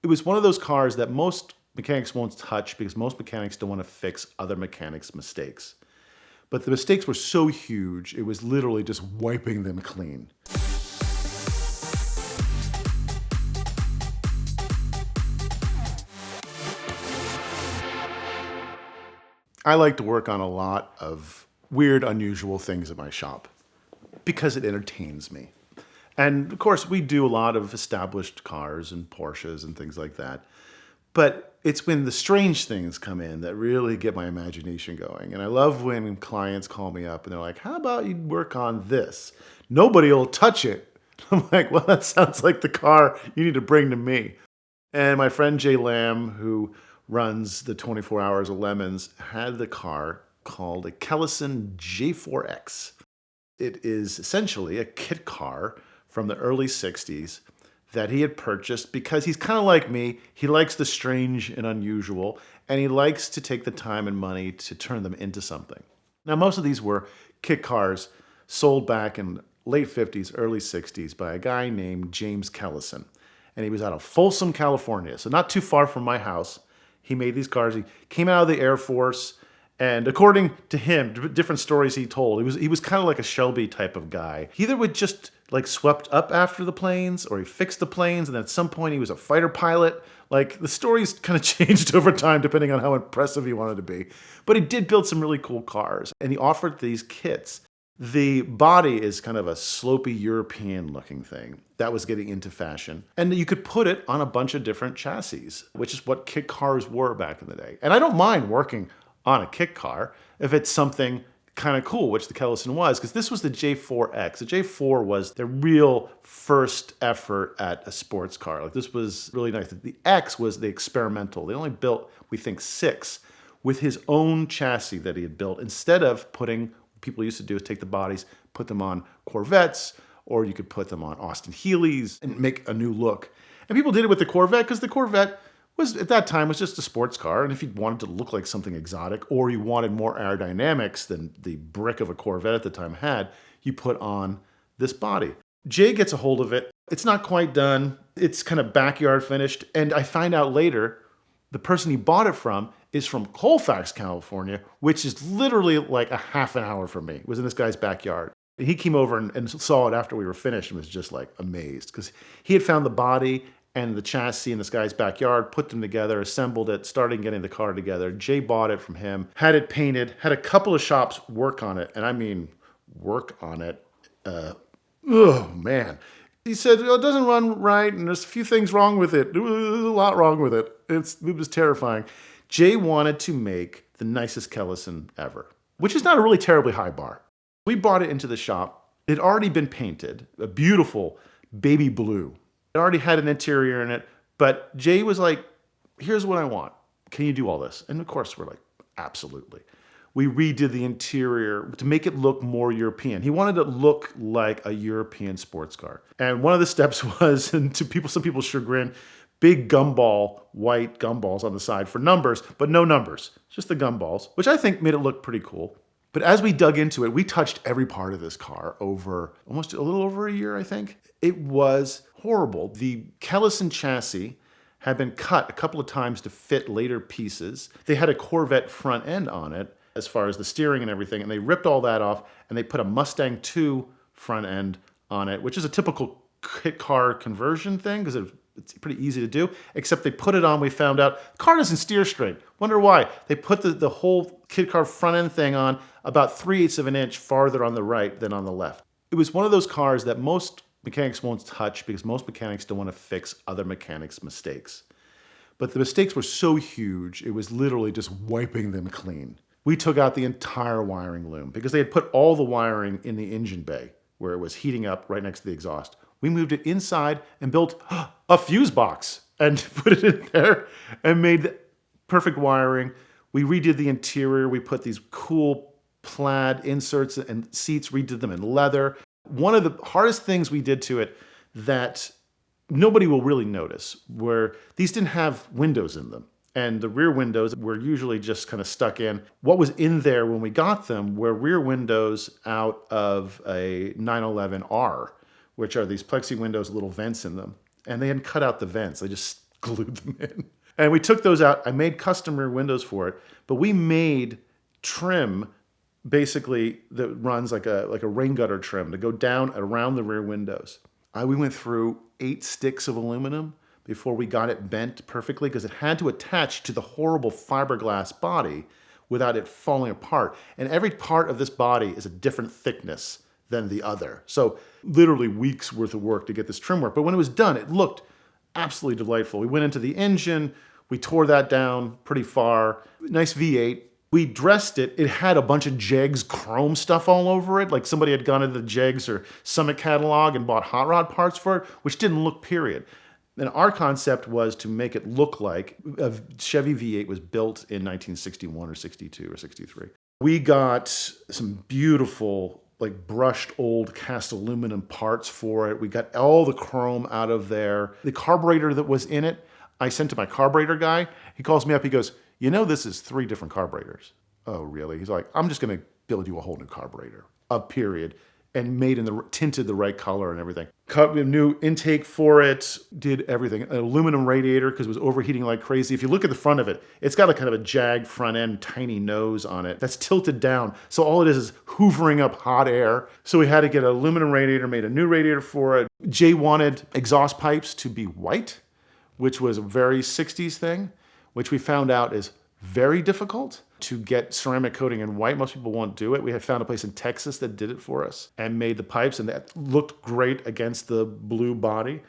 It was one of those cars that most mechanics won't touch because most mechanics don't want to fix other mechanics' mistakes. But the mistakes were so huge, it was literally just wiping them clean. I like to work on a lot of weird, unusual things at my shop because it entertains me. And of course, we do a lot of established cars and Porsches and things like that. But it's when the strange things come in that really get my imagination going. And I love when clients call me up and they're like, how about you work on this? Nobody will touch it. I'm like, well, that sounds like the car you need to bring to me. And my friend Jay Lamb, who runs the 24 Hours of Lemons, had the car called a Kellison J4X. It is essentially a kit car from the early 60s that he had purchased because he's kind of like me. He likes the strange and unusual, and he likes to take the time and money to turn them into something. Now, most of these were kit cars sold back in late 50s, early 60s by a guy named James Kellison. And he was out of Folsom, California, so not too far from my house. He made these cars. He came out of the Air Force, and according to him, different stories he told, he was kind of like a Shelby type of guy. He either would just like swept up after the planes, or he fixed the planes, and then at some point he was a fighter pilot. Like, the stories kind of changed over time depending on how impressive he wanted to be. But he did build some really cool cars, and he offered these kits. The body is kind of a slopey European looking thing that was getting into fashion. And you could put it on a bunch of different chassis, which is what kit cars were back in the day. And I don't mind working on a kit car if it's something kind of cool, which the Kellison was, because this was the J4X. The J4 was the real first effort at a sports car. Like, this was really nice. The X was the experimental. They only built, we think, 6 with his own chassis that he had built, instead of putting, people used to do is take the bodies, put them on Corvettes, or you could put them on Austin Healey's and make a new look. And people did it with the Corvette because the Corvette was, at that time, was just a sports car. And if you wanted to look like something exotic, or you wanted more aerodynamics than the brick of a Corvette at the time had, you put on this body. Jay gets a hold of it. It's not quite done. It's kind of backyard finished. And I find out later, the person he bought it from is from Colfax, California, which is literally like a half an hour from me. It was in this guy's backyard. He came over and saw it after we were finished and was just like amazed, because he had found the body and the chassis in this guy's backyard, put them together, assembled it, started getting the car together. Jay bought it from him, had it painted, had a couple of shops work on it. And I mean, work on it. Oh, man. He said, it doesn't run right, and there's a few things wrong with it. There's a lot wrong with it. It was terrifying. Jay wanted to make the nicest Kellison ever, which is not a really terribly high bar. We brought it into the shop. It had already been painted, a beautiful baby blue. It already had an interior in it, but Jay was like, here's what I want. Can you do all this? And of course, we're like, absolutely. We redid the interior to make it look more European. He wanted it to look like a European sports car. And one of the steps was, and to some people's chagrin, big gumball, white gumballs on the side for numbers, but no numbers, just the gumballs, which I think made it look pretty cool. But as we dug into it, we touched every part of this car over almost a little over a year, I think. It was horrible. The Kellison chassis had been cut a couple of times to fit later pieces. They had a Corvette front end on it as far as the steering and everything, and they ripped all that off and they put a Mustang 2 front end on it, which is a typical kit car conversion thing because it's pretty easy to do, except they put it on, we found out, the car doesn't steer straight. Wonder why. They put the whole kit car front end thing on about 3/8 of an inch farther on the right than on the left. It was one of those cars that most mechanics won't touch because most mechanics don't want to fix other mechanics' mistakes. But the mistakes were so huge, it was literally just wiping them clean. We took out the entire wiring loom because they had put all the wiring in the engine bay where it was heating up right next to the exhaust. We moved it inside and built a fuse box and put it in there and made perfect wiring. We redid the interior. We put these cool plaid inserts and seats, redid them in leather. One of the hardest things we did to it that nobody will really notice were these didn't have windows in them. And the rear windows were usually just kind of stuck in. What was in there when we got them were rear windows out of a 911R, which are these plexi windows with little vents in them. And they hadn't cut out the vents. They just glued them in. And we took those out. I made custom rear windows for it, but we made trim basically that runs like a rain gutter trim to go down around the rear windows. We went through 8 sticks of aluminum before we got it bent perfectly because it had to attach to the horrible fiberglass body without it falling apart. And every part of this body is a different thickness than the other. So literally weeks worth of work to get this trim work. But when it was done, it looked absolutely delightful. We went into the engine, we tore that down pretty far. Nice V8. We dressed it. It had a bunch of Jegs chrome stuff all over it. Like somebody had gone into the Jegs or Summit catalog and bought hot rod parts for it, which didn't look, period. And our concept was to make it look like a Chevy V8 was built in 1961 or 62 or 63. We got some beautiful, like brushed old cast aluminum parts for it. We got all the chrome out of there. The carburetor that was in it, I sent to my carburetor guy. He calls me up. He goes, you know, this is 3 different carburetors. Oh, really? He's like, I'm just going to build you a whole new carburetor, period. And tinted the right color and everything. Cut a new intake for it, did everything. An aluminum radiator because it was overheating like crazy. If you look at the front of it, it's got a kind of a Jag front end, tiny nose on it that's tilted down. So all it is hoovering up hot air. So we had to get an aluminum radiator, made a new radiator for it. Jay wanted exhaust pipes to be white, which was a very 60s thing, which we found out is very difficult to get ceramic coating in white. Most people won't do it. We had found a place in Texas that did it for us and made the pipes, and that looked great against the blue body.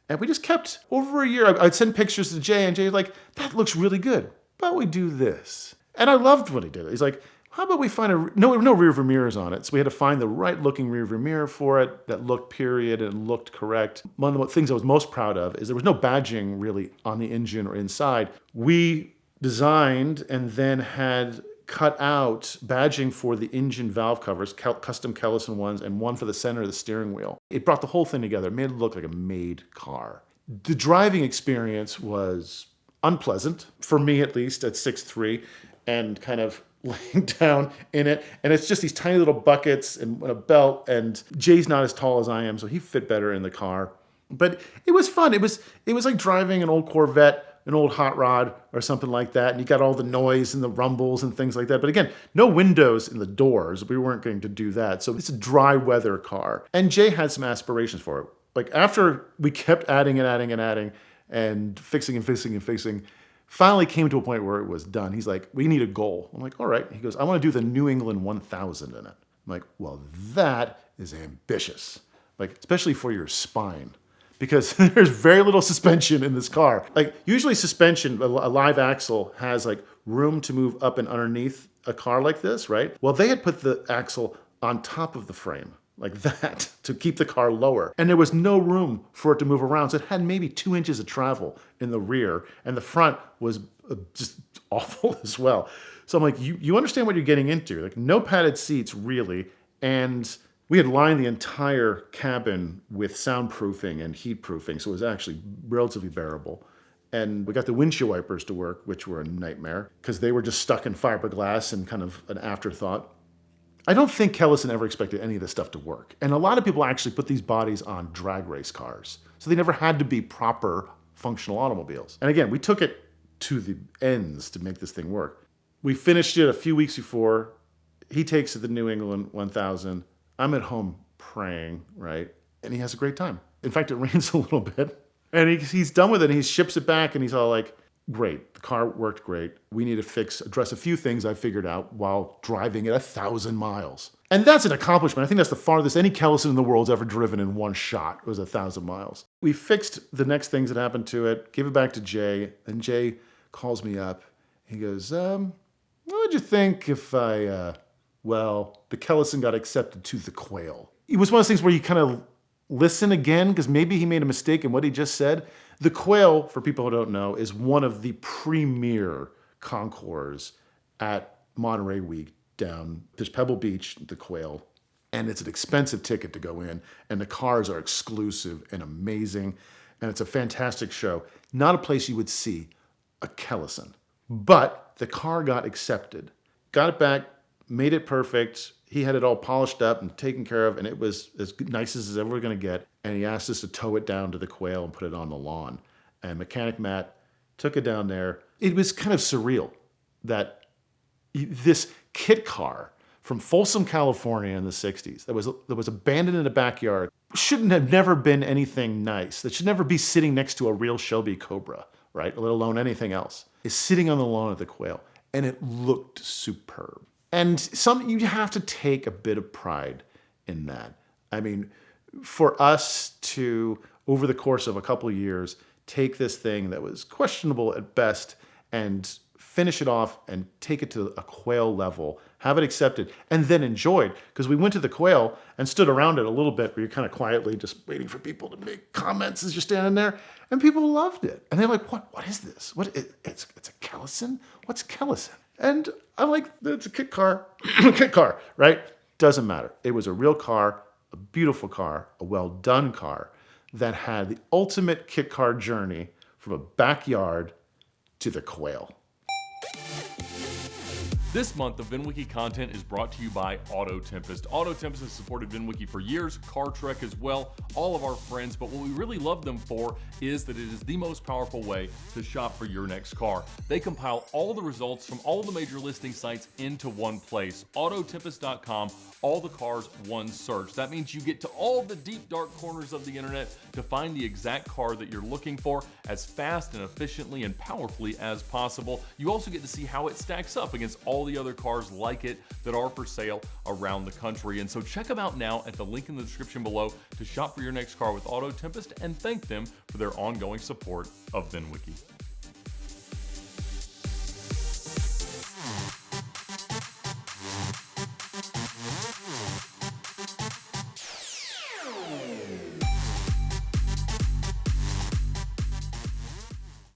And we just kept over a year. I'd send pictures to Jay, and Jay's like, that looks really good, but we do this. And I loved what he did. He's like, how about we find no rear view mirrors on it? So we had to find the right looking rear view mirror for it that looked period and looked correct. One of the things I was most proud of is there was no badging really on the engine or inside. We designed and then had cut out badging for the engine valve covers, custom Kellison ones, and one for the center of the steering wheel. It brought the whole thing together. It made it look like a made car. The driving experience was unpleasant, for me at least, at 6'3", and kind of laying down in it. And it's just these tiny little buckets and a belt, and Jay's not as tall as I am, so he fit better in the car. But it was fun. It was like driving an old Corvette, an old hot rod or something like that. And you got all the noise and the rumbles and things like that. But again, no windows in the doors. We weren't going to do that. So it's a dry weather car. And Jay had some aspirations for it. Like after we kept adding and fixing, finally came to a point where it was done. He's like, we need a goal. I'm like, all right. He goes, I want to do the New England 1000 in it. I'm like, well, that is ambitious. Like, especially for your spine. Because there's very little suspension in this car. Like usually suspension, a live axle has like room to move up and underneath a car like this, right? Well, they had put the axle on top of the frame like that to keep the car lower. And there was no room for it to move around. So it had maybe 2 inches of travel in the rear, and the front was just awful as well. So I'm like, you understand what you're getting into. Like no padded seats really. And we had lined the entire cabin with soundproofing and heat proofing, so it was actually relatively bearable. And we got the windshield wipers to work, which were a nightmare, because they were just stuck in fiberglass and kind of an afterthought. I don't think Kellison ever expected any of this stuff to work. And a lot of people actually put these bodies on drag race cars, so they never had to be proper functional automobiles. And again, we took it to the ends to make this thing work. We finished it a few weeks before. He takes it to the New England 1000. I'm at home praying, right? And he has a great time. In fact, it rains a little bit. And he's done with it, and he ships it back, and he's all like, great, the car worked great. We need to address a few things I figured out while driving at 1,000 miles. And that's an accomplishment. I think that's the farthest any Kellison in the world's ever driven in one shot, was 1,000 miles. We fixed the next things that happened to it, gave it back to Jay, and Jay calls me up. He goes, what would you think if the Kellison got accepted to the Quail? It was one of those things where you kind of listen again, because maybe he made a mistake in what he just said. The Quail, for people who don't know, is one of the premier concours at Monterey Week down. There's Pebble Beach, the Quail, and it's an expensive ticket to go in, and the cars are exclusive and amazing, and it's a fantastic show. Not a place you would see a Kellison. But the car got accepted. Got it back, made it perfect. He had it all polished up and taken care of, and it was as nice as it's ever going to get. And he asked us to tow it down to the Quail and put it on the lawn. and mechanic Matt took it down there. It was kind of surreal that this kit car from Folsom, California in the 60s that was abandoned in a backyard, shouldn't have never been anything nice, that should never be sitting next to a real Shelby Cobra, right? Let alone anything else, is sitting on the lawn of the Quail. And it looked superb. And you have to take a bit of pride in that. I mean, for us to, over the course of a couple of years, take this thing that was questionable at best and finish it off and take it to a Quail level, have it accepted, and then enjoyed. Because we went to the Quail and stood around it a little bit where you're kind of quietly just waiting for people to make comments as you're standing there. And people loved it. And they're like, what is this? It's a Kellison? What's Kellison? And I'm like, it's a kit car, right? Doesn't matter. It was a real car, a beautiful car, a well-done car that had the ultimate kit car journey from a backyard to the Quail. This month of VINwiki content is brought to you by Auto Tempest. Auto Tempest has supported VINwiki for years, Car Trek as well, all of our friends, but what we really love them for is that it is the most powerful way to shop for your next car. They compile all the results from all the major listing sites into one place. Autotempest.com, all the cars, one search. That means you get to all the deep, dark corners of the internet to find the exact car that you're looking for as fast and efficiently and powerfully as possible. You also get to see how it stacks up against all the other cars like it that are for sale around the country. And so check them out now at the link in the description below to shop for your next car with Auto Tempest and thank them for their ongoing support of VINwiki.